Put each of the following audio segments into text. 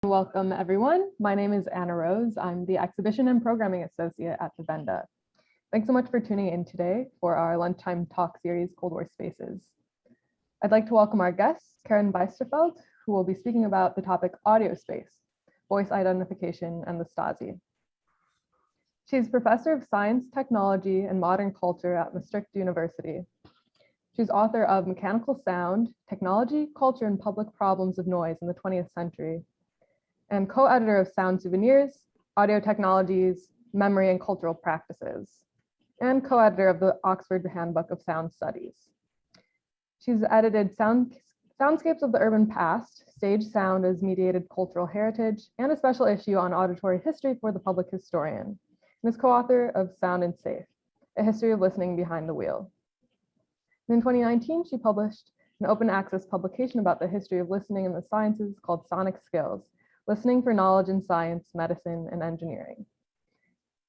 to welcome everyone. My name is Anna Rose. I'm the Exhibition and Programming Associate at the Wende. Thanks so much for tuning in today for our lunchtime talk series, Cold War Spaces. I'd like to welcome our guest, Karin Bijsterveld, who will be speaking about the topic audio space, voice identification, and the Stasi. She's professor of science, technology, and modern culture at Maastricht University. She's author of Mechanical Sound, Technology, Culture, and Public Problems of Noise in the 20th Century, and co-editor of Sound Souvenirs, Audio Technologies, Memory and Cultural Practices, and co-editor of the Oxford Handbook of Sound Studies. She's edited Soundscapes of the Urban Past, Stage Sound as Mediated Cultural Heritage, and a special issue on auditory history for the Public Historian, and is co-author of Sound and Safe, A History of Listening Behind the Wheel. In 2019, she published an open access publication about the history of listening in the sciences called Sonic Skills, Listening for Knowledge in Science, Medicine, and Engineering.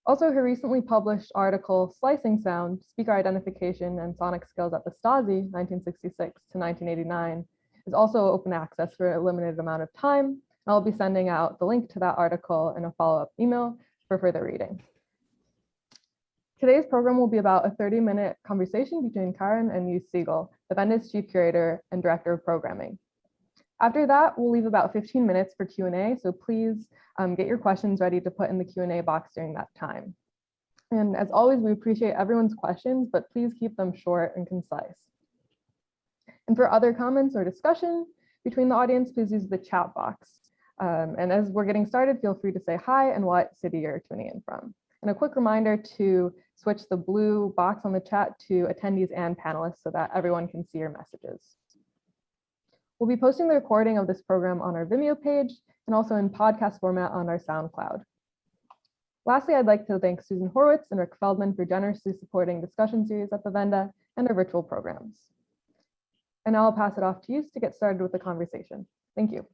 Also, her recently published article, Slicing Sound, Speaker Identification and Sonic Skills at the Stasi, 1966 to 1989, is also open access for a limited amount of time. I'll be sending out the link to that article in a follow-up email for further reading. Today's program will be about a 30-minute conversation between Karin and Segal, the Wende's Chief Curator and Director of Programming. After that, we'll leave about 15 minutes for Q&A, so please get your questions ready to put in the Q&A box during that time. And as always, we appreciate everyone's questions, but please keep them short and concise. And for other comments or discussion between the audience, please use the chat box. And as we're getting started, feel free to say hi and what city you're tuning in from. And a quick reminder to switch the blue box on the chat to attendees and panelists so that everyone can see your messages. We'll be posting the recording of this program on our Vimeo page and also in podcast format on our SoundCloud. Lastly, I'd like to thank Susan Horwitz and Rick Feldman for generously supporting discussion series at the Wende and our virtual programs. And now I'll pass it off to you to get started with the conversation. Thank you.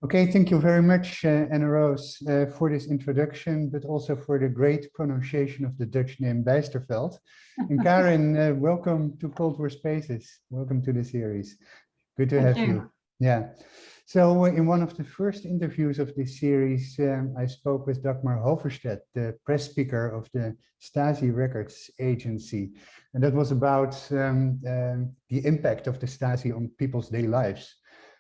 Okay, thank you very much, Anna Rose, for this introduction, but also for the great pronunciation of the Dutch name Baisterfeld. And Karin, welcome to Cold War Spaces. Welcome to the series. Good to have you. Yeah. So in one of the first interviews of this series, I spoke with Dagmar Hoverstedt, the press speaker of the Stasi Records Agency. And that was about the impact of the Stasi on people's daily lives.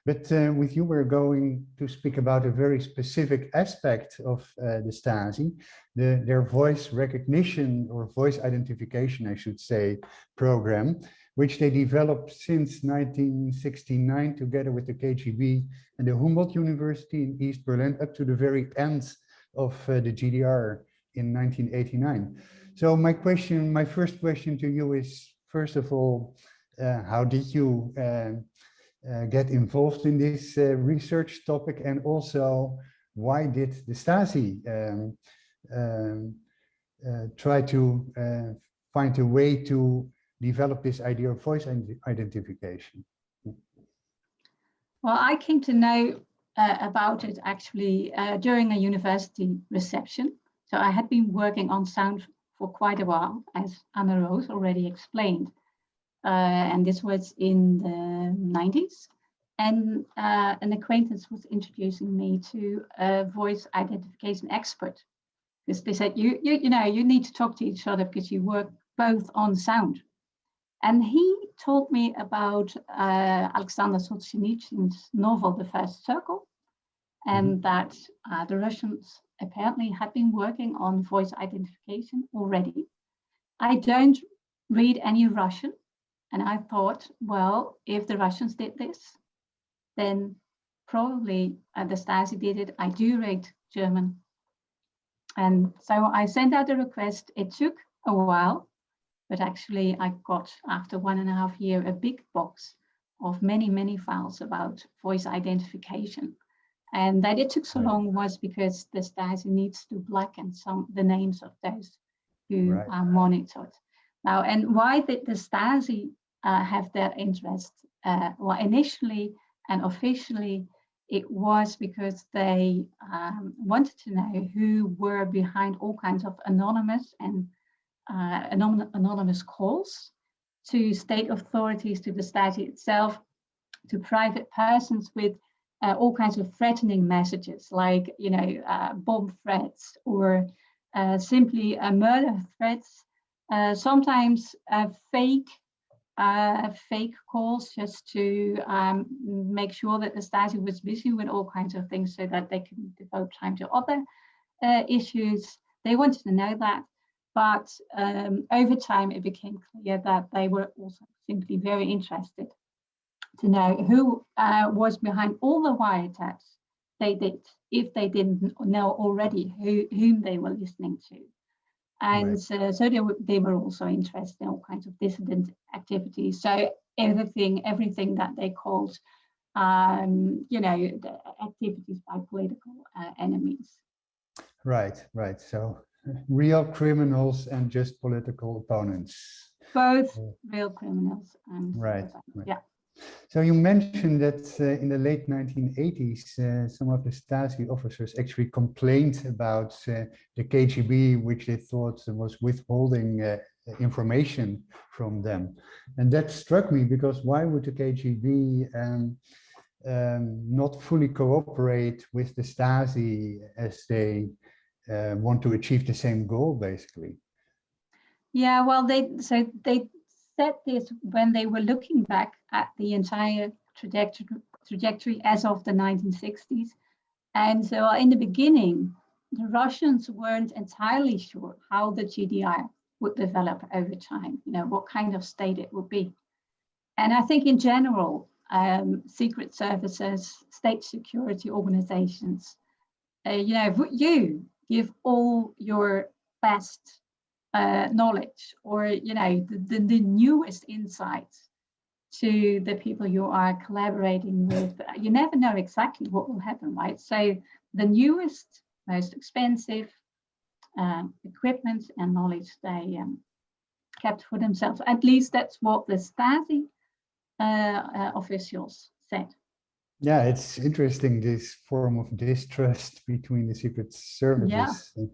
But with you, we're going to speak about a very specific aspect of the Stasi, their voice recognition or voice identification, I should say, program, which they developed since 1969 together with the KGB and the Humboldt University in East Berlin up to the very end of the GDR in 1989. So my first question to you is, first of all, how did you get involved in this research topic, and also why did the Stasi try to find a way to develop this idea of voice identification? Well, I came to know about it actually during a university reception. So I had been working on sound for quite a while, as Anna Rose already explained. And this was in the 90s. And an acquaintance was introducing me to a voice identification expert. Because they said, you need to talk to each other because you work both on sound. And he told me about Alexander Solzhenitsyn's novel, The First Circle, and that the Russians apparently had been working on voice identification already. I don't read any Russian. And I thought, well, if the Russians did this, then probably the Stasi did it. I do read German. And so I sent out a request. It took a while, but actually I got, after 1.5 years, a big box of many, many files about voice identification. And that it took so long was because the Stasi needs to blacken the names of those who are monitored. Now, and why did the Stasi have their interest? Well, initially and officially, it was because they wanted to know who were behind all kinds of anonymous and anonymous calls to state authorities, to the Stasi itself, to private persons with all kinds of threatening messages, like, you know, bomb threats or simply murder threats. Sometimes fake calls, just to make sure that the Stasi was busy with all kinds of things so that they can devote time to other issues. They wanted to know that, but over time it became clear that they were also simply very interested to know who was behind all the wiretaps they did, if they didn't know already whom they were listening to. And Right. so they were also interested in all kinds of dissident activities. So everything that they called, you know, the activities by political enemies. Right, right. So real criminals and just political opponents. Both real criminals and Right, right. yeah. So you mentioned that in the late 1980s, some of the Stasi officers actually complained about the KGB, which they thought was withholding information from them. And that struck me, because why would the KGB not fully cooperate with the Stasi as they want to achieve the same goal, basically? Yeah, well, they said this when they were looking back at the entire trajectory as of the 1960s. And so in the beginning, the Russians weren't entirely sure how the GDR would develop over time, you know, what kind of state it would be. And I think in general, secret services, state security organizations, you know, would you give all your best knowledge, or, you know, the newest insights to the people you are collaborating with? You never know exactly what will happen, right? So the newest, most expensive equipment and knowledge they kept for themselves. At least that's what the Stasi officials said. Yeah, it's interesting, this form of distrust between the secret services. Yeah.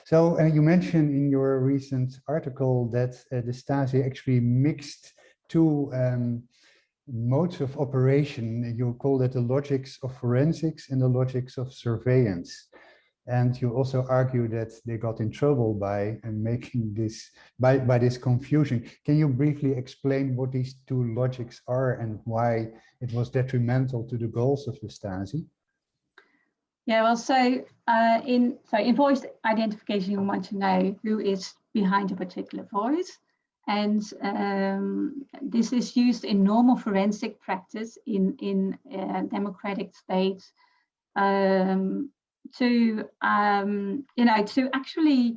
So you mentioned in your recent article that the Stasi actually mixed two modes of operation. You call it the logics of forensics and the logics of surveillance. And you also argue that they got in trouble by making this, by this confusion. Can you briefly explain what these two logics are and why it was detrimental to the goals of the Stasi? Yeah, well, so in voice identification, you want to know who is behind a particular voice. And this is used in normal forensic practice in democratic states to you know, to actually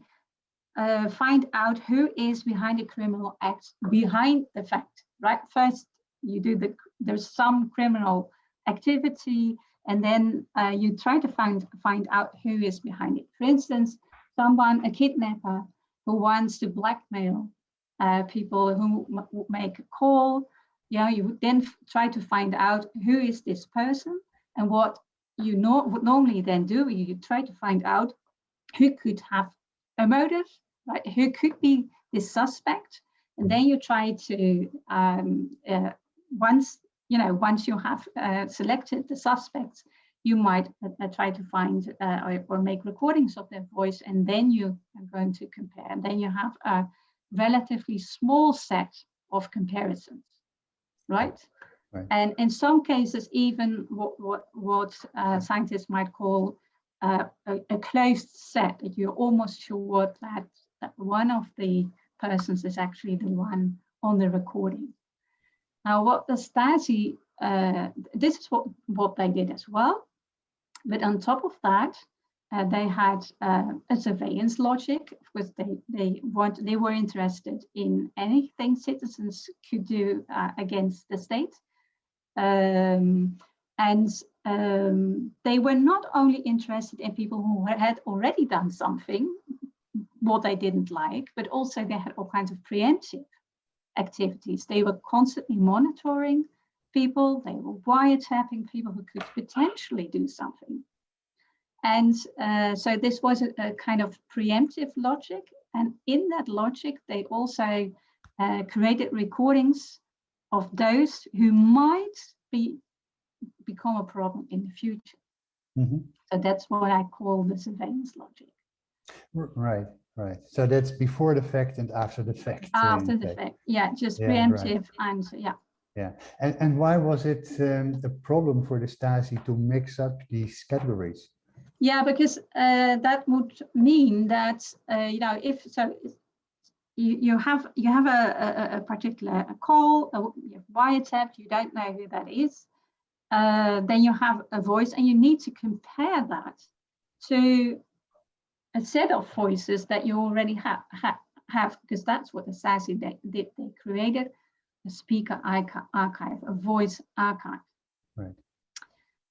find out who is behind a criminal act, behind the fact, right? First, you do there's some criminal activity, and then you try to find out who is behind it. For instance, a kidnapper who wants to blackmail people who make a call. Yeah, you would then try to find out who is this person, and what you would normally then do, you try to find out who could have a motive, right? Who could be this suspect, and then you try to once you have selected the suspects, you might try to find or make recordings of their voice, and then you are going to compare, and then you have a relatively small set of comparisons, right? Right. And in some cases, even what scientists might call a closed set, that you're almost sure that one of the persons is actually the one on the recording. Now, what the Stasi, this is what they did as well. But on top of that, they had a surveillance logic, because they were interested in anything citizens could do against the state. And they were not only interested in people who had already done something, what they didn't like, but also they had all kinds of preemptive activities. They were constantly monitoring people, they were wiretapping people who could potentially do something. And so this was a kind of preemptive logic. And in that logic, they also created recordings of those who might be become a problem in the future. Mhm. So that's what I call the surveillance logic. Right, right. So that's before the fact and after the fact. After in the fact. fact, yeah, just Yeah, preemptive right. and yeah. Yeah, and why was it a problem for the Stasi to mix up these categories? Yeah, because that would mean that you know, if so, you have a particular call, you have wiretap, you don't know who that is, then you have a voice, and you need to compare that to a set of voices that you already have, because that's what the Stasi did. They created a speaker archive, a voice archive. Right.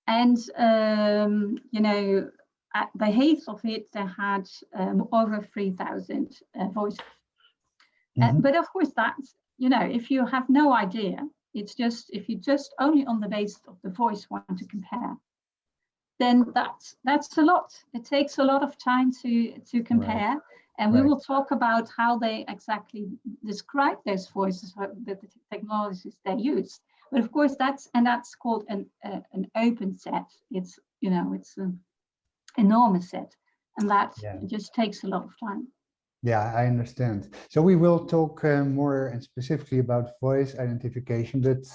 And, you know, at the height of it, they had over 3,000 voices. Mm-hmm. But of course, that's, you know, if you have no idea, it's just, if you just only on the basis of the voice want to compare, then that's a lot. It takes a lot of time to compare. Right. And we will talk about how they exactly describe those voices, the technologies they use. But of course, that's called an open set. It's, you know, it's an enormous set, and that just takes a lot of time. Yeah, I understand. So we will talk more and specifically about voice identification, but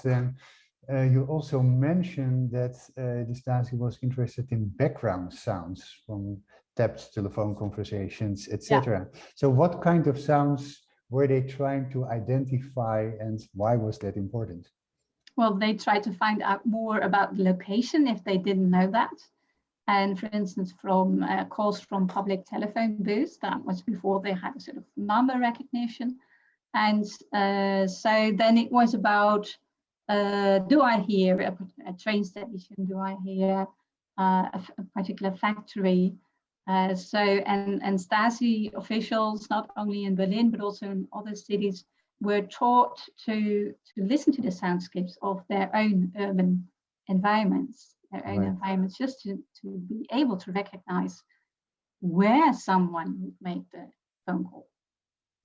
you also mentioned that the Stasi was interested in background sounds from tapped telephone conversations, etc. Yeah. So what kind of sounds were they trying to identify, and why was that important? Well, they tried to find out more about the location if they didn't know that. And for instance, from calls from public telephone booths, that was before they had a sort of number recognition. And so then it was about, do I hear a train station? Do I hear a particular factory? And Stasi officials, not only in Berlin, but also in other cities, were taught to listen to the soundscapes of their own urban environments, their own environments, just to be able to recognize where someone would make the phone call.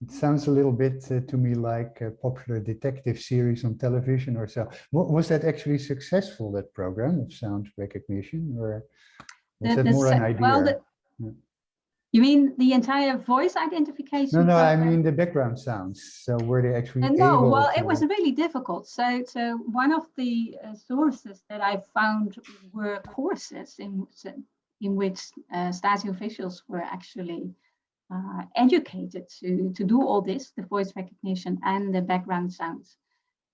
It sounds a little bit to me like a popular detective series on television or so. Was that actually successful, that program of sound recognition, or was that more an idea? Well, you mean the entire voice identification? No, I mean the background sounds. So were they actually able No, well, to... it was really difficult. So one of the sources that I found were courses in which Stasi officials were actually educated to do all this, the voice recognition and the background sounds.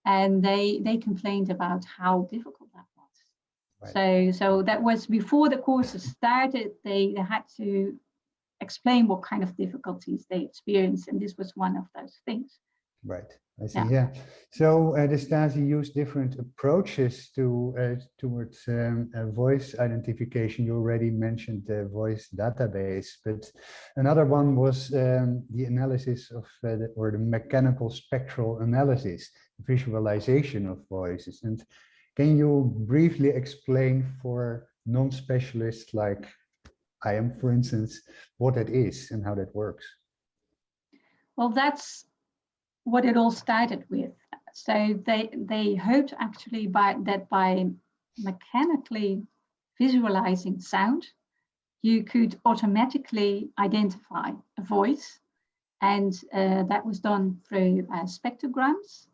And they complained about how difficult that was. Right. So that was before the courses started. They had to explain what kind of difficulties they experienced, and this was one of those things. Right, I see. Yeah. So the Stasi used different approaches towards voice identification. You already mentioned the voice database, but another one was the analysis of or the mechanical spectral analysis, visualization of voices. And can you briefly explain for non-specialists like I am, for instance, what that is and how that works? Well, that's what it all started with. So they hoped actually by mechanically visualizing sound, you could automatically identify a voice, and that was done through spectrograms.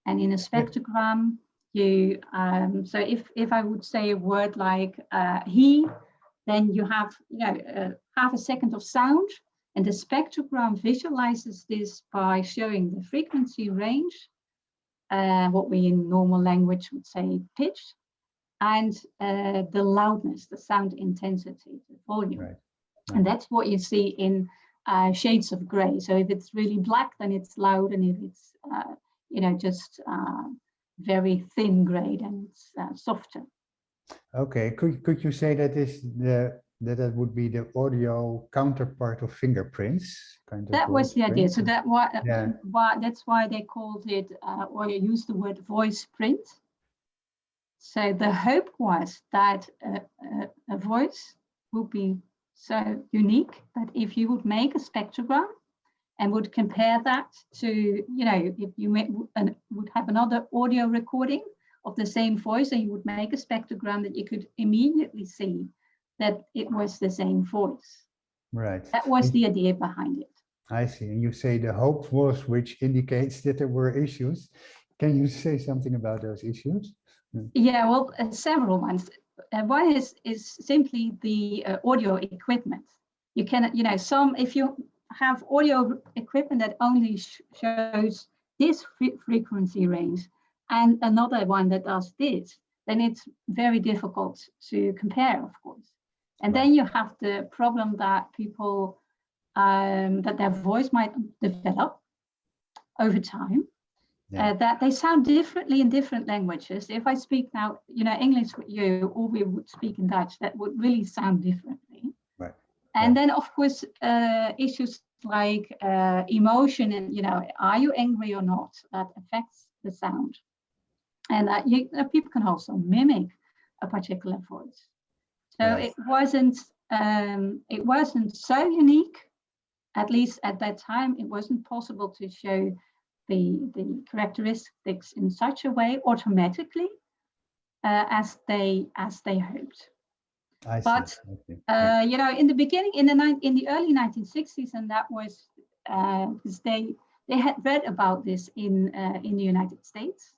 And in a spectrogram, you so if I would say a word like he, then you have half a second of sound, and the spectrogram visualizes this by showing the frequency range, what we in normal language would say pitch, and the loudness, the sound intensity, the volume. Right. And that's what you see in shades of gray. So if it's really black, then it's loud, and if it's just very thin gray, then it's softer. Okay, could you say that is that would be the audio counterpart of fingerprints? That was the idea. So that's why they called it, or used the word voice print. So the hope was that a voice would be so unique that if you would make a spectrogram and would compare that to, if you would have another audio recording of the same voice, and you would make a spectrogram that you could immediately see that it was the same voice. Right. That was the idea behind it. I see. And you say the hope was, which indicates that there were issues. Can you say something about those issues? Yeah, well, several ones. One is simply the audio equipment. You can, if you have audio equipment that only shows this frequency range and another one that does this, then it's very difficult to compare, of course. And then you have the problem that people, that their voice might develop over time. That they sound differently in different languages. If I speak now, English with you, or we would speak in Dutch, that would really sound differently. Right. And then, of course, issues like emotion and, are you angry or not? That affects the sound. And people can also mimic a particular voice. So it wasn't so unique, at least at that time. It wasn't possible to show the characteristics in such a way automatically as they hoped. But in the beginning, in the early 1960s, and that was because they had read about this in the United States.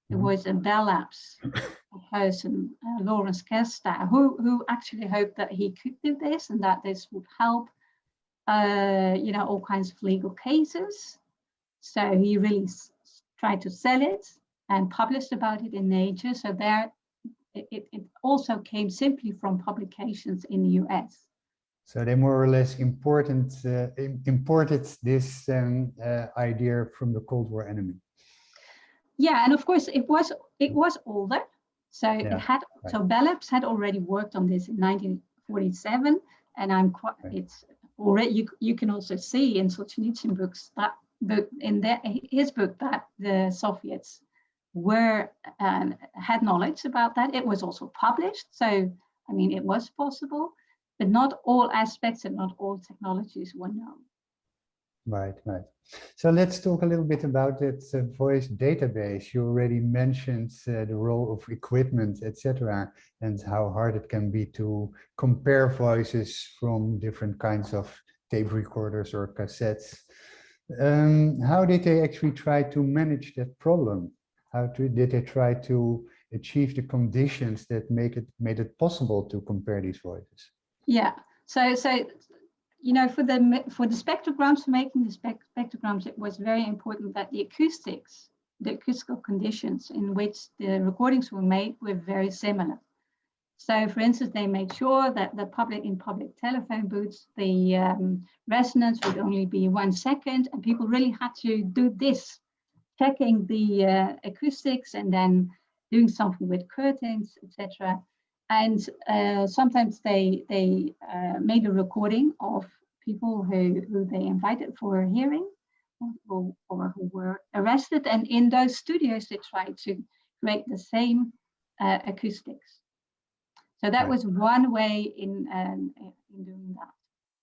There was a Bell Labs person, Lawrence Kesta, who actually hoped that he could do this and that this would help, all kinds of legal cases. So he really tried to sell it and published about it in Nature. So there, it also came simply from publications in the US. So they more or less imported this idea from the Cold War enemy. Yeah, and of course it was older. So so Bell Labs had already worked on this in 1947, and it's already you can also see in Solzhenitsyn books that. But in his book that the Soviets had knowledge about that. It was also published. So, I mean, it was possible, but not all aspects and not all technologies were known. Right. So let's talk a little bit about that voice database. You already mentioned the role of equipment, etc., and how hard it can be to compare voices from different kinds of tape recorders or cassettes. How did they actually try to manage that problem? Did they try to achieve the conditions that made it possible to compare these voices? Yeah. So for the spectrograms, for making the spectrograms, it was very important that the acoustical conditions in which the recordings were made were very similar. So, for instance, they made sure that in public telephone booths, the resonance would only be 1 second, and people really had to do this, checking the acoustics and then doing something with curtains, etc. And sometimes they made a recording of people who they invited for a hearing or who were arrested, and in those studios they tried to create the same acoustics. So that was one way in doing that.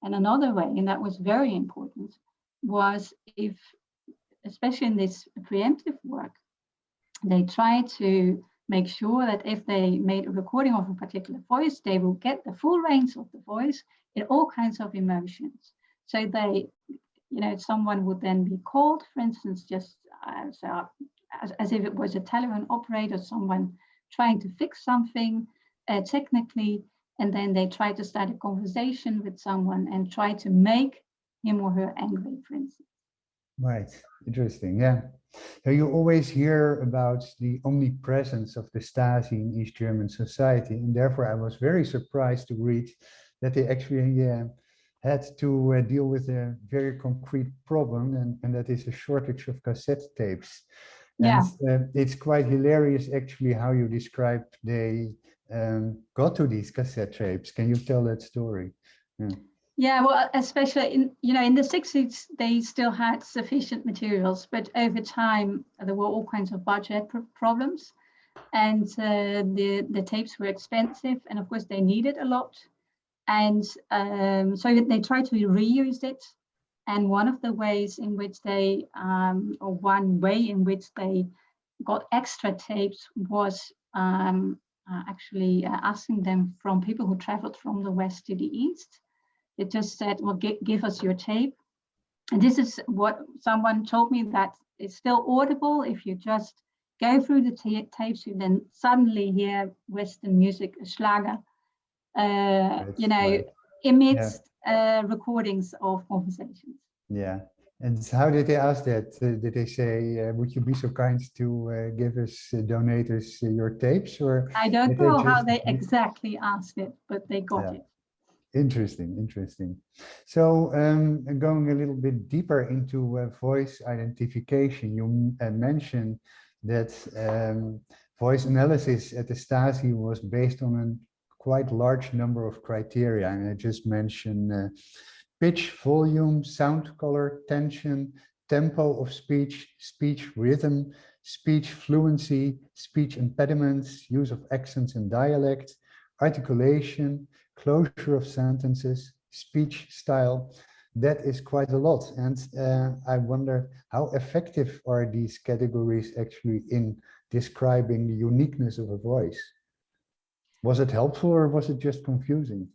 And another way, and that was very important, was especially in this preemptive work, they tried to make sure that if they made a recording of a particular voice, they will get the full range of the voice in all kinds of emotions. So someone would then be called, for instance, just as if it was a telephone operator, someone trying to fix something, technically, and then they try to start a conversation with someone and try to make him or her angry, for instance. Right, interesting, yeah. So you always hear about the omnipresence of the Stasi in East German society, and therefore I was very surprised to read that they actually had to deal with a very concrete problem, and that is a shortage of cassette tapes. Yeah. And it's quite hilarious actually how you described they got to these cassette tapes. Can you tell that story? Yeah, well, especially in the 60s, they still had sufficient materials, but over time there were all kinds of budget problems, and the tapes were expensive, and of course they needed a lot, and so they tried to reuse it. And one of the ways in which they, or one way in which they got extra tapes was actually asking them from people who traveled from the west to the east. They just said, well, give us your tape. And this is what someone told me, that it's still audible. If you just go through the tapes, you then suddenly hear Western music, Schlager, amidst recordings of conversations. Yeah. And how did they ask that? Did they say, would you be so kind to give us, donate us your tapes? Or I don't know how they exactly asked it, but they got it. Interesting, interesting. So going a little bit deeper into voice identification, you mentioned that voice analysis at the Stasi was based on a quite large number of criteria. And I just mentioned pitch, volume, sound color, tension, tempo of speech, speech rhythm, speech fluency, speech impediments, use of accents and dialect, articulation, closure of sentences, speech style. That is quite a lot. And I wonder, how effective are these categories actually in describing the uniqueness of a voice? Was it helpful or was it just confusing?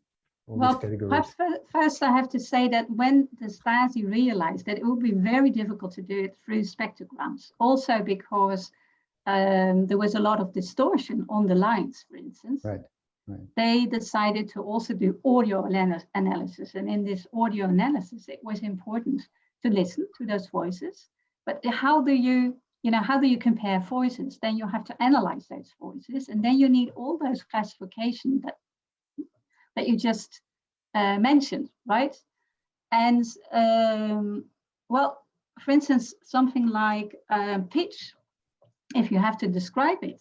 Well, perhaps first I have to say that when the Stasi realized that it would be very difficult to do it through spectrograms, also because there was a lot of distortion on the lines, for instance, they decided to also do audio analysis. And in this audio analysis, it was important to listen to those voices. But how do you compare voices? Then you have to analyze those voices, and then you need all those classifications that you just mentioned, right? And well, for instance, something like pitch, if you have to describe it,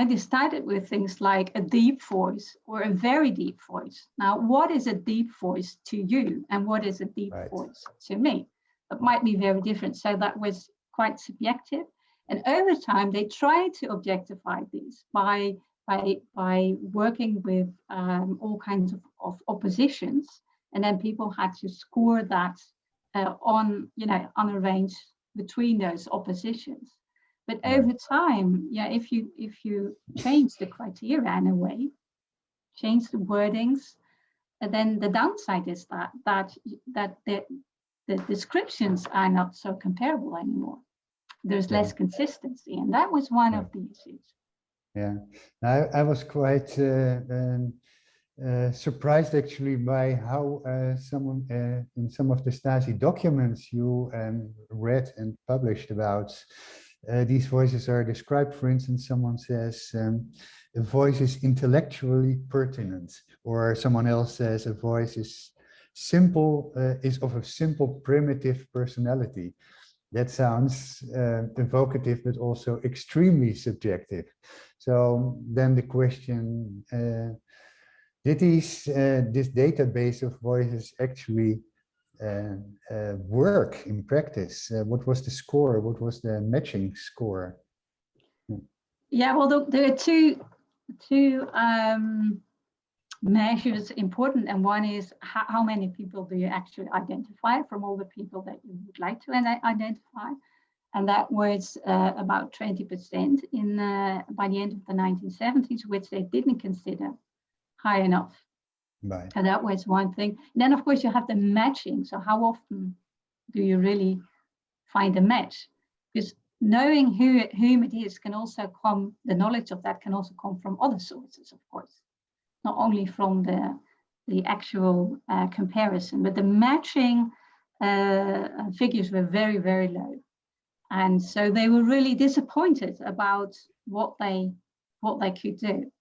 they started with things like a deep voice or a very deep voice. Now, what is a deep voice to you and what is a deep voice to me? It might be very different. So that was quite subjective. And over time, they tried to objectify these by working with all kinds of oppositions, and then people had to score that on a range between those oppositions. But over time, if you change the criteria in a way, change the wordings, and then the downside is that the descriptions are not so comparable anymore. There's less consistency, and that was one of the issues. Yeah, I was quite surprised actually by how someone in some of the Stasi documents you read and published about these voices are described. For instance, someone says a voice is intellectually pertinent, or someone else says a voice is simple, is of a simple primitive personality. That sounds evocative, but also extremely subjective. So then the question, did this database of voices actually work in practice? What was the score? What was the matching score? Yeah, well, there are two measures important, and one is how many people do you actually identify from all the people that you would like to identify, and that was about 20% in by the end of the 1970s, which they didn't consider high enough. Right. And that was one thing. And then of course you have the matching. So how often do you really find a match? Because knowing whom it is can also come, the knowledge of that can also come from other sources, of course. Not only from the actual comparison, but the matching figures were very, very low. And so they were really disappointed about what they could do.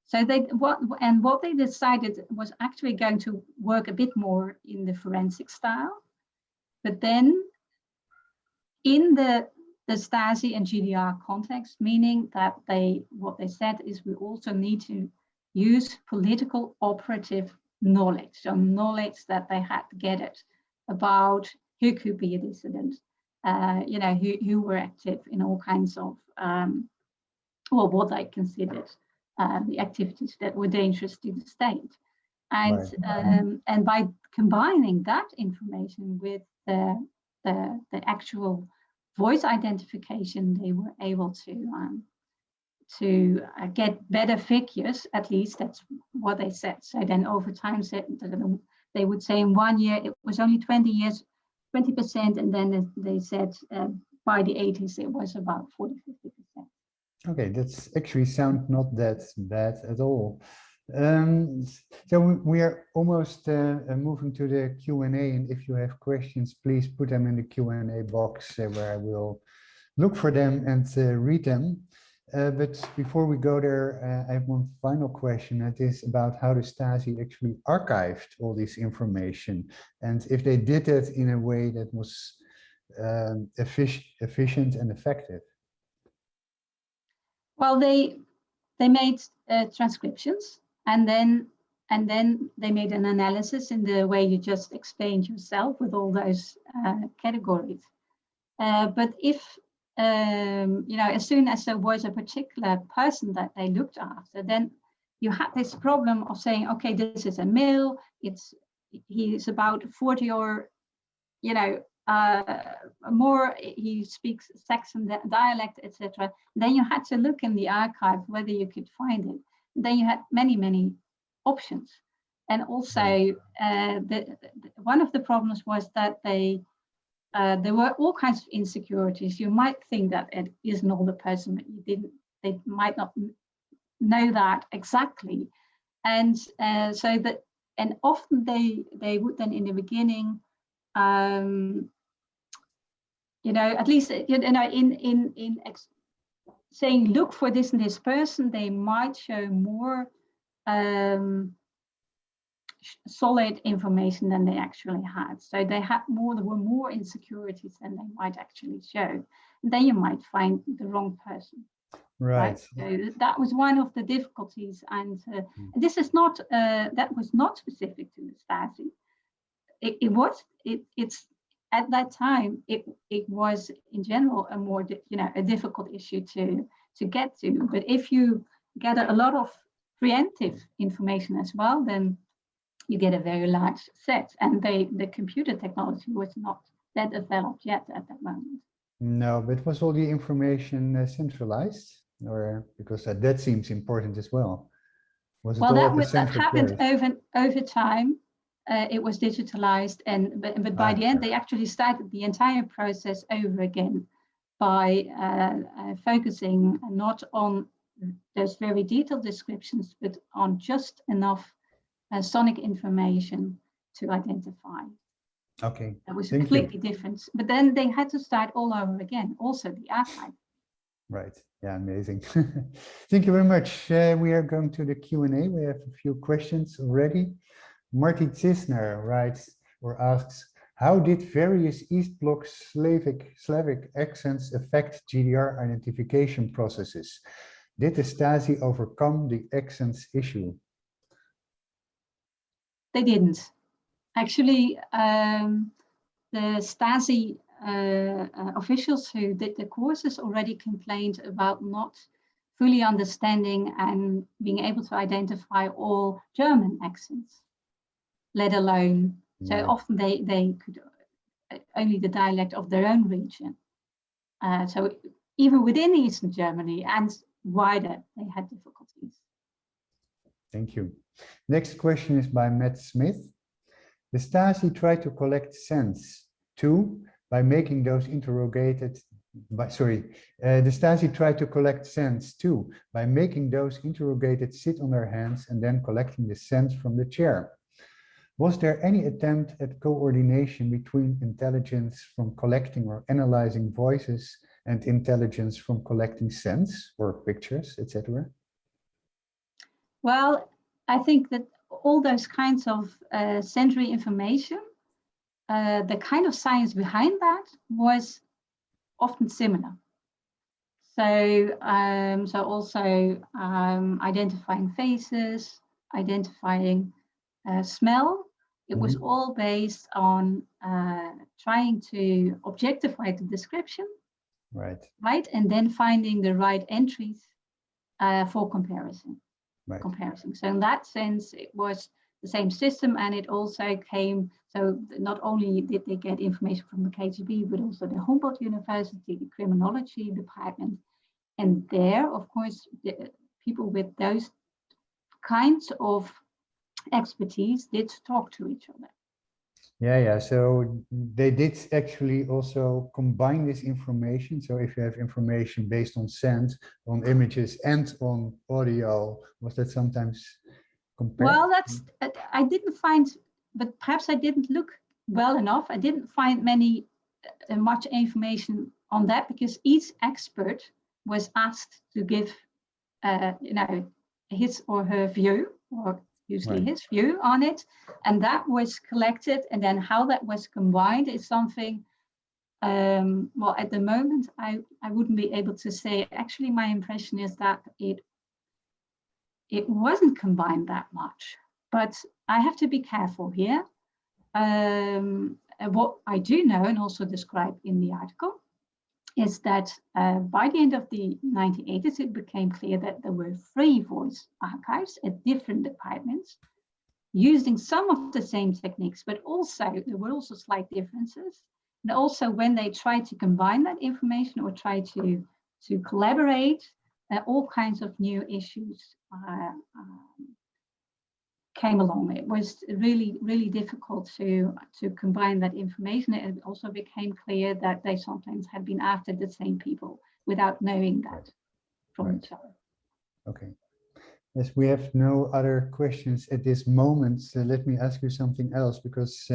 So what they decided was actually going to work a bit more in the forensic style. But then in the Stasi and GDR context, meaning that what they said is we also need to use political operative knowledge, so knowledge that they had gathered about who could be a dissident, who were active in all kinds of, what they considered the activities that were dangerous to the state. And by combining that information with the actual voice identification, they were able to get better figures. At least that's what they said. So then over time, they would say in 1 year it was only 20%, and then they said by the 80s it was about 40-50%. Okay, that's actually sound not that bad at all. So we are almost moving to the Q&A, and if you have questions, please put them in the Q&A box where I will look for them and read them. But before we go there, I have one final question. That is about how the Stasi actually archived all this information, and if they did it in a way that was efficient and effective. Well, they made transcriptions, and then they made an analysis in the way you just explained yourself with all those categories. But if as soon as there was a particular person that they looked after, then you had this problem of saying, okay, this is a male, he's about 40 or more, he speaks Saxon dialect, etc. Then you had to look in the archive whether you could find it. Then you had many options, and also one of the problems was that there were all kinds of insecurities. You might think that it is an older person, but they might not know that exactly. And and often they would then in the beginning, at least, in saying, look for this and this person, they might show more solid information than they actually had. So there were more insecurities than they might actually show. And then you might find the wrong person. Right. So that was one of the difficulties, and this is not that was not specific to the Stasi. It's at that time it was in general a more a difficult issue to get to. But if you get a lot of preemptive information as well, then you get a very large set, and the computer technology was not that developed yet at that moment. No, but was all the information centralized, or because that seems important as well? Was it well, all that happened over time. It was digitalized, but by the end they actually started the entire process over again by focusing not on those very detailed descriptions, but on just enough sonic information to identify. Okay, that was completely different. But then they had to start all over again, also the archive. Right. Yeah, amazing. Thank you very much. We are going to the Q&A. We have a few questions already. Marty Cisner writes or asks, how did various East Bloc Slavic accents affect GDR identification processes? Did the Stasi overcome the accents issue? They didn't. Actually, the Stasi officials who did the courses already complained about not fully understanding and being able to identify all German accents, let alone, so often they could only the dialect of their own region. So even within Eastern Germany and wider, they had difficulties. Thank you. Next question is by Matt Smith. The Stasi tried to collect sense too by making those interrogated. The Stasi tried to collect sense too by making those interrogated sit on their hands and then collecting the sense from the chair. Was there any attempt at coordination between intelligence from collecting or analyzing voices and intelligence from collecting sense or pictures, etc.? Well, I think that all those kinds of sensory information, the kind of science behind that was often similar. So, also identifying faces, identifying smell. It was all based on trying to objectify the description, right, and then finding the right entries for comparison. So in that sense, it was the same system, and it also came So not only did they get information from the KGB, but also the Humboldt University, the criminology department. And there, of course, the people with those kinds of expertise did talk to each other. Yeah. So they did actually also combine this information. So if you have information based on scent, on images, and on audio, was that sometimes compared? Well, I didn't find, but perhaps I didn't look well enough. I didn't find much information on that, because each expert was asked to give, his or her view, or usually Right. his view on it, and that was collected. And then how that was combined is something. Well, at the moment, I wouldn't be able to say. Actually, my impression is that it wasn't combined that much, but I have to be careful here. What I do know, and also described in the article, is that by the end of the 1980s, it became clear that there were 3 voice archives at different departments, using some of the same techniques, but also there were also slight differences. And also when they tried to combine that information or try to collaborate, all kinds of new issues came along. It was really, really difficult to combine that information. It also became clear that they sometimes had been after the same people without knowing that from each other. Okay. Yes, we have no other questions at this moment. So let me ask you something else, because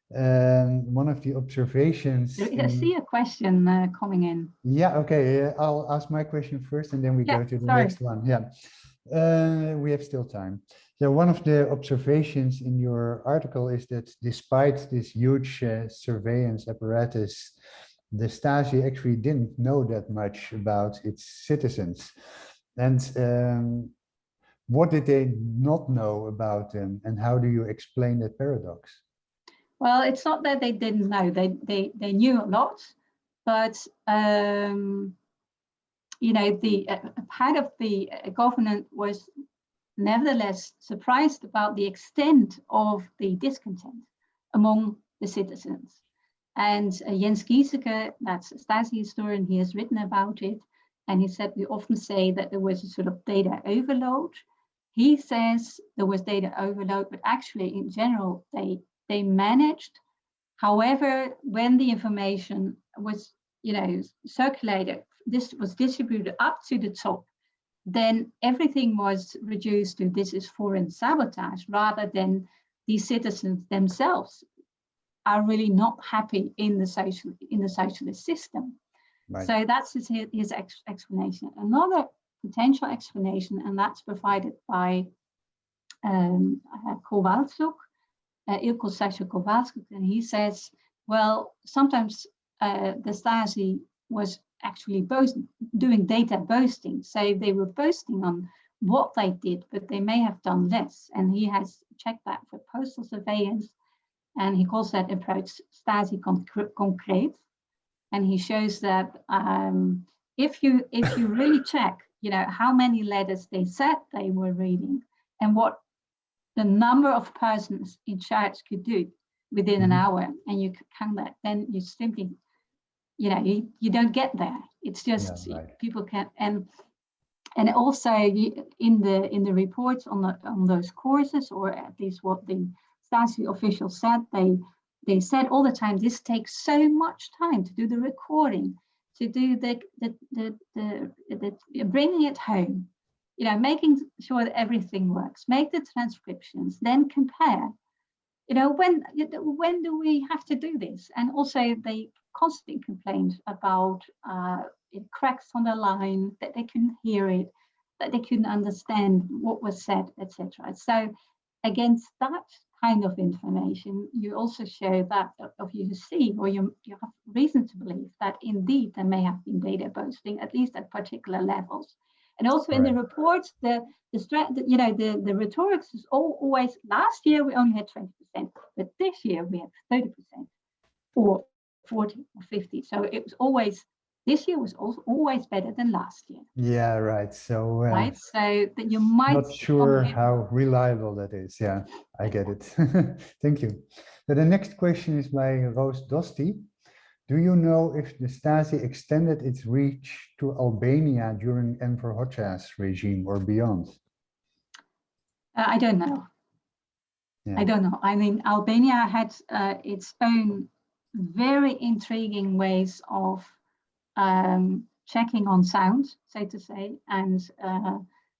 one of the observations. I see a question coming in. Yeah, okay. I'll ask my question first, and then we go to the next one. Yeah, we have still time. So one of the observations in your article is that despite this huge surveillance apparatus, the Stasi actually didn't know that much about its citizens. And what did they not know about them, and how do you explain that paradox? Well, it's not that they didn't know. They knew a lot, but the part of the government was nevertheless surprised about the extent of the discontent among the citizens. And Jens Giesecke, that's a Stasi historian, he has written about it, and he said we often say that there was a sort of data overload. He says there was data overload, but actually in general they managed. However, when the information was circulated, this was distributed up to the top, then everything was reduced to this is foreign sabotage, rather than the citizens themselves are really not happy in the socialist system. Right. So that's his explanation. Another potential explanation, and that's provided by Kowalczuk, Ilko Sasha Kowalczuk, and he says, well, sometimes the Stasi was actually doing data boasting. So they were boasting on what they did, but they may have done less. And he has checked that for postal surveillance, and he calls that approach Stasi concrete. And he shows that if you really check, how many letters they said they were reading and what the number of persons in charge could do within an hour, and you count that, then you simply, you don't get there. It's just people can't. And also in the reports on those courses, or at least what the Stasi officials said, they said all the time, this takes so much time to do the recording, to do the bringing it home, making sure that everything works, make the transcriptions, then compare. When do we have to do this? And also they constantly complained about cracks on the line, that they couldn't hear it, that they couldn't understand what was said, etc. So against that kind of information, you also show that, or you see, or you have reason to believe that indeed there may have been data boasting, at least at particular levels. And also in the reports, the rhetorics is always, last year we only had 20%, but this year we have 30%, or 40 or 50. So it was always, this year was also always better than last year. Yeah, right. So right. So that you might not sure how reliable that is. Yeah, I get it. Thank you. So the next question is by Roos Dosti. Do you know if the Stasi extended its reach to Albania during Enver Hoxha's regime or beyond? I don't know. Yeah. I don't know. I mean, Albania had its own very intriguing ways of checking on sound, so to say. And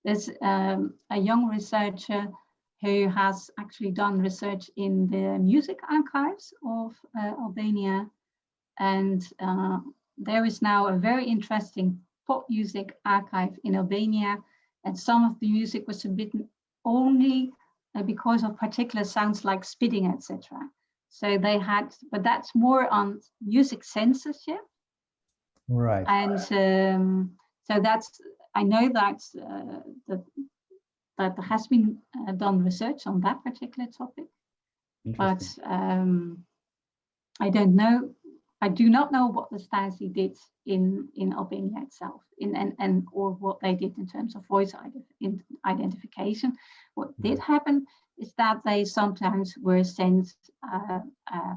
there's a young researcher who has actually done research in the music archives of Albania. And there is now a very interesting pop music archive in Albania. And some of the music was forbidden only because of particular sounds like spitting, etc. So they had, but that's more on music censorship. Right. And so that's, I know that that there has been done research on that particular topic, but I don't know. I do not know what the Stasi did in Albania itself, and or what they did in terms of voice identification. What did happen is that they sometimes were sent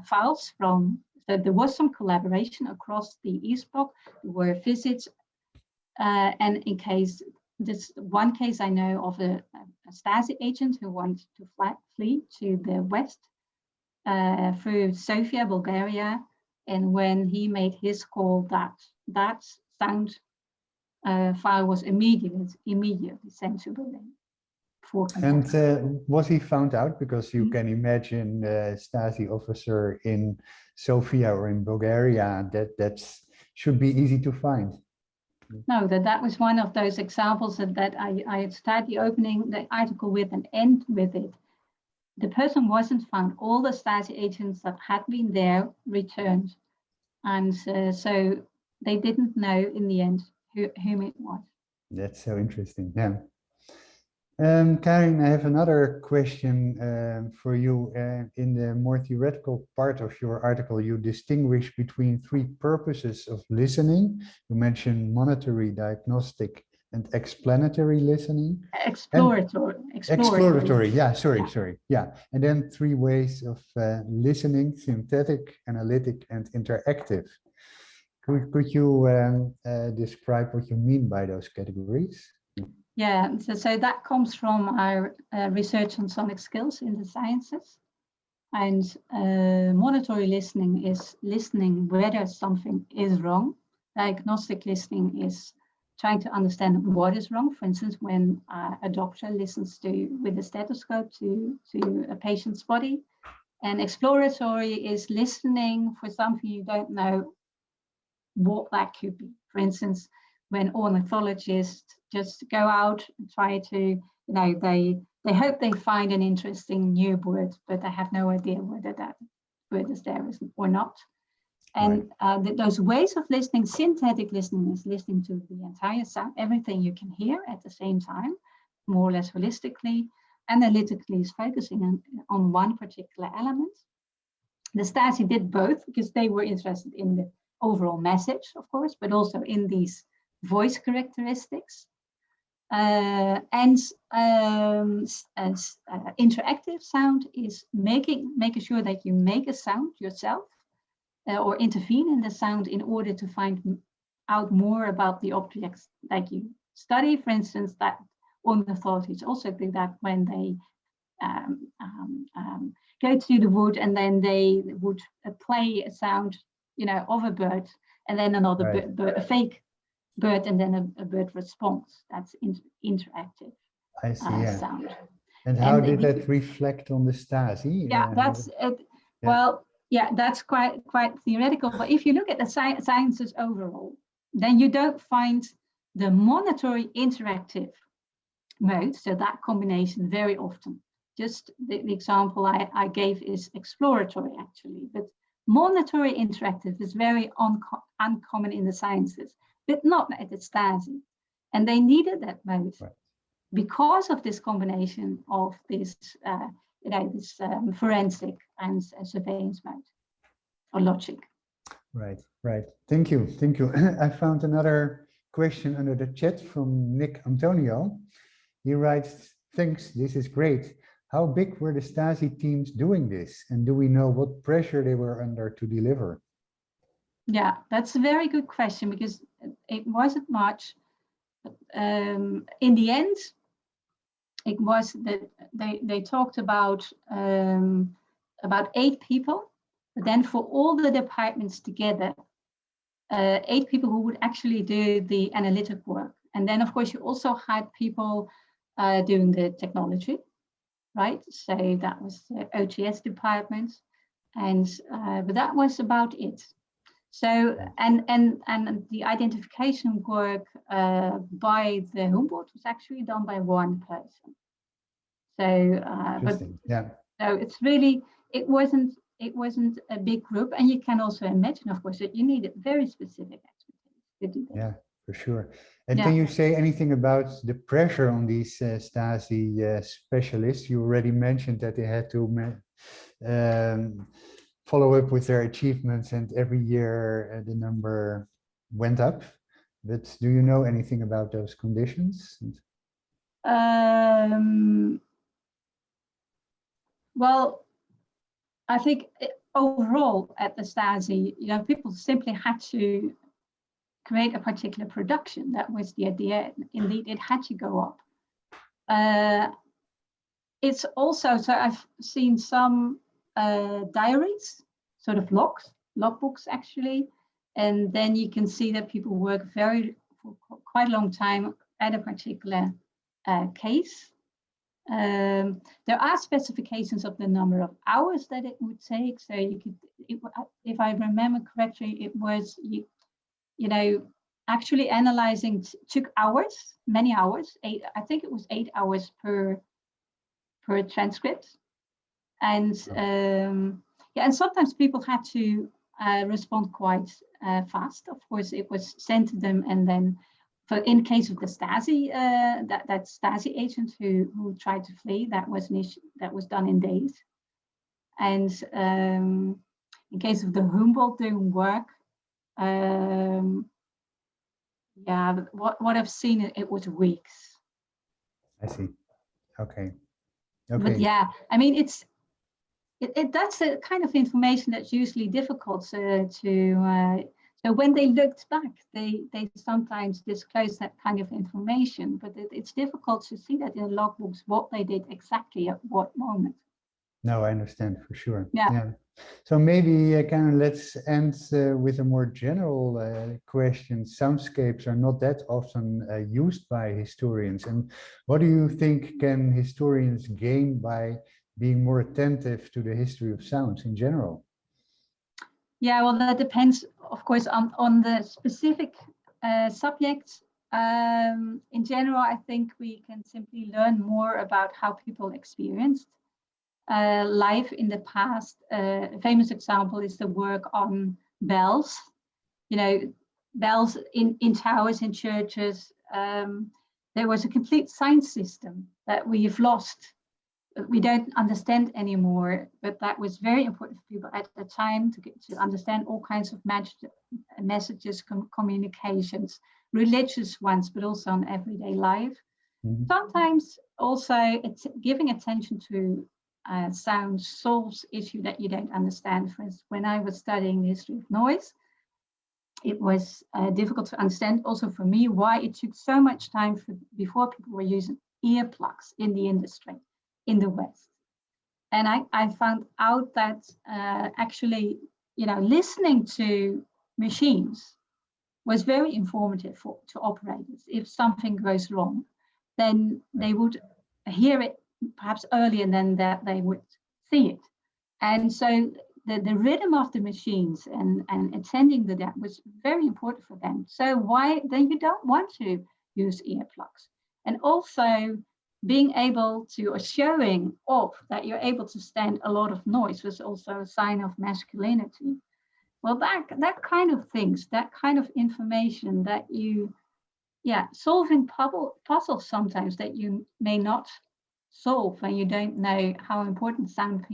files from. So there was some collaboration across the East Bloc. There were visits, and in case this one case I know of a Stasi agent who wanted to flee to the west through Sofia, Bulgaria. And when he made his call, that sound file was immediately sent to Berlin. And was he found out? Because you can imagine a Stasi officer in Sofia or in Bulgaria, that should be easy to find. No, that was one of those examples that I start the opening the article with and end with it. The person wasn't found. All the Stasi agents that had been there returned. And so they didn't know in the end whom it was. That's so interesting, yeah. Karin, I have another question for you. In the more theoretical part of your article, you distinguish between three purposes of listening. You mentioned monitory, diagnostic, and explanatory listening. Exploratory, yeah, sorry. Yeah, and then three ways of listening: synthetic, analytic, and interactive. Could you describe what you mean by those categories? Yeah, so that comes from our research on sonic skills in the sciences. And monitory listening is listening whether something is wrong. Diagnostic listening is trying to understand what is wrong. For instance, when a doctor listens with a stethoscope to a patient's body. And exploratory is listening for something you don't know what that could be. For instance, when ornithologists just go out and try to, they hope they find an interesting new bird, but they have no idea whether that bird is there or not. And those ways of listening, synthetic listening is listening to the entire sound, everything you can hear at the same time, more or less holistically. Analytically is focusing on one particular element. The Stasi did both because they were interested in the overall message, of course, but also in these voice characteristics. Interactive sound is making sure that you make a sound yourself or intervene in the sound in order to find out more about the objects that you study. For instance, that ornithologists also do that when they go to the wood and then they would play a sound, of a bird, and then another bird, a fake bird, and then a bird responds. That's interactive. I see, sound. And how did that reflect on the Stasi? Yeah, that's it. Yeah. Well, yeah, that's quite theoretical. But if you look at the sciences overall, then you don't find the monitory interactive mode, so that combination very often. Just the example I gave is exploratory, actually, but monitory interactive is very uncommon in the sciences, but not at the Stasi. And they needed that mode because of this combination of this, forensic and surveillance mode or logic. Right. Thank you. I found another question under the chat from Nick Antonio. He writes, thanks, this is great. How big were the Stasi teams doing this? And do we know what pressure they were under to deliver? Yeah, that's a very good question, because it wasn't much. In the end, it was that they talked about 8 people, but then for all the departments together, 8 people who would actually do the analytic work. And then, of course, you also had people doing the technology, right? So that was the OTS department, and but that was about it. So and the identification work by the Humboldt was actually done by one person. So but yeah. So it's really, it wasn't a big group, and you can also imagine, of course, that you needed very specific expertise to do that. Yeah, for sure. And can you say anything about the pressure on these Stasi specialists? You already mentioned that they had to follow up with their achievements, and every year the number went up. But do you know anything about those conditions? Well, I think overall at the Stasi, people simply had to create a particular production. That was the idea. Indeed, it had to go up. It's also, so I've seen some diaries, sort of logbooks actually, and then you can see that people work for quite a long time at a particular case. There are specifications of the number of hours that it would take. So you could, if I remember correctly, it was actually analyzing took hours, many hours. I think it was 8 hours per transcript, and and sometimes people had to respond quite fast. Of course, it was sent to them, and then. In case of the Stasi, that Stasi agent who tried to flee, that was done in days. And in case of the Humboldt doing work, but what I've seen, it was weeks. I see. Okay. But yeah, I mean, that's the kind of information that's usually difficult to. So when they looked back, they sometimes disclose that kind of information, but it's difficult to see that in the logbooks what they did exactly at what moment. No, I understand for sure. Yeah. So maybe, Karin, let's end with a more general question. Soundscapes are not that often used by historians. And what do you think can historians gain by being more attentive to the history of sounds in general? Yeah, well, that depends, of course, on the specific subject. In general, I think we can simply learn more about how people experienced life in the past. A famous example is the work on bells. Bells in towers, in churches. There was a complete sound system that we've lost. We don't understand anymore, but that was very important for people at the time to understand all kinds of messages, communications, religious ones, but also on everyday life. Mm-hmm. Sometimes also it's giving attention to sound solves issue that you don't understand. For instance, when I was studying the history of noise, it was difficult to understand also for me why it took so much time before people were using earplugs in the industry in the West. And I found out that actually, listening to machines was very informative to operators. If something goes wrong, then they would hear it perhaps earlier than that they would see it. And so the rhythm of the machines and attending to that was very important for them. So why then you don't want to use earplugs. And also being able to, or showing off that you're able to stand a lot of noise was also a sign of masculinity. Well, that kind of things, that kind of information that you, solving puzzles sometimes that you may not solve when you don't know how important sound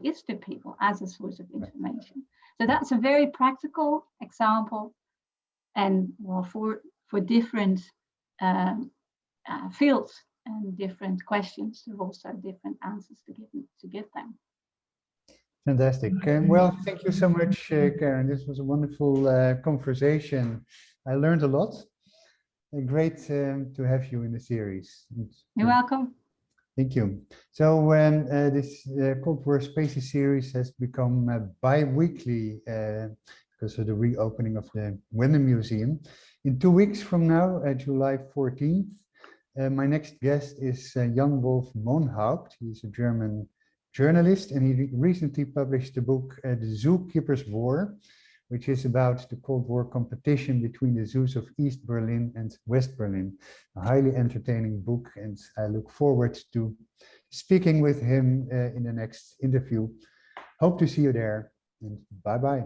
is to people as a source of information. So that's a very practical example, and well, for different fields, and different questions, there are also different answers to give them. Fantastic. Well, thank you so much, Karin. This was a wonderful conversation. I learned a lot. Great to have you in the series. You're welcome. Thank you. So this Cold War Spaces series has become bi-weekly because of the reopening of the Wende Museum. In 2 weeks from now, July 14th, my next guest is Jan Wolf Monhart. He's a German journalist, and he recently published the book The Zookeeper's War, which is about the Cold War competition between the zoos of East Berlin and West Berlin. A highly entertaining book, and I look forward to speaking with him in the next interview. Hope to see you there, and bye-bye.